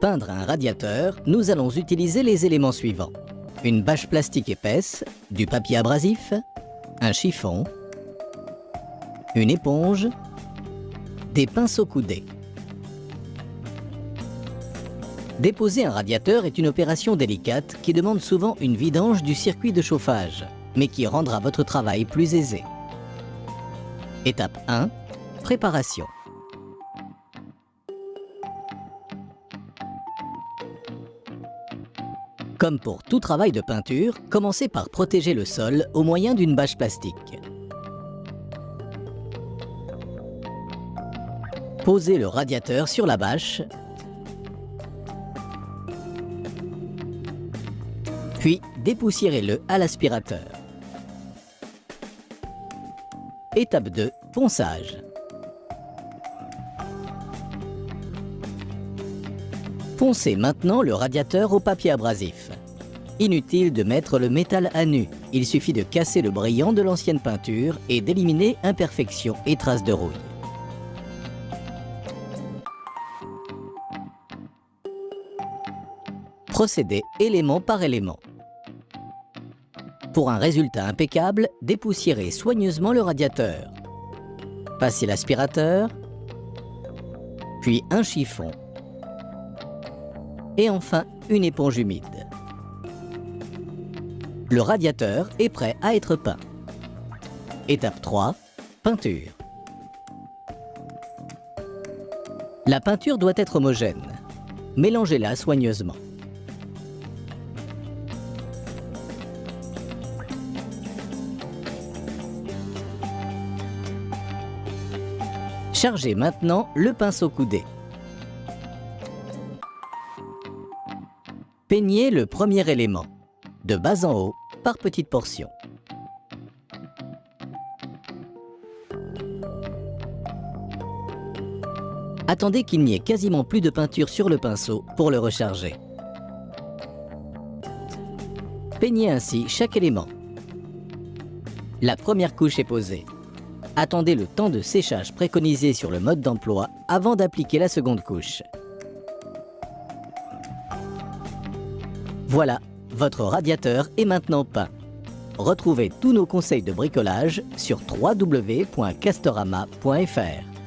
peindre un radiateur, nous allons utiliser les éléments suivants. Une bâche plastique épaisse, du papier abrasif, un chiffon, une éponge, des pinceaux coudés. Déposer un radiateur est une opération délicate qui demande souvent une vidange du circuit de chauffage, mais qui rendra votre travail plus aisé. Étape 1. Préparation. Comme pour tout travail de peinture, commencez par protéger le sol au moyen d'une bâche plastique. Posez le radiateur sur la bâche, puis dépoussiérez-le à l'aspirateur. Étape 2. Ponçage. Poncez maintenant le radiateur au papier abrasif. Inutile de mettre le métal à nu, il suffit de casser le brillant de l'ancienne peinture et d'éliminer imperfections et traces de rouille. Procédez élément par élément. Pour un résultat impeccable, dépoussiérez soigneusement le radiateur. Passez l'aspirateur, puis un chiffon, et enfin une éponge humide. Le radiateur est prêt à être peint. Étape 3. Peinture. La peinture doit être homogène. Mélangez-la soigneusement. Chargez maintenant le pinceau coudé. Peignez le premier élément, de bas en haut, par petites portions. Attendez qu'il n'y ait quasiment plus de peinture sur le pinceau pour le recharger. Peignez ainsi chaque élément. La première couche est posée. Attendez le temps de séchage préconisé sur le mode d'emploi avant d'appliquer la seconde couche. Voilà, votre radiateur est maintenant peint. Retrouvez tous nos conseils de bricolage sur www.castorama.fr.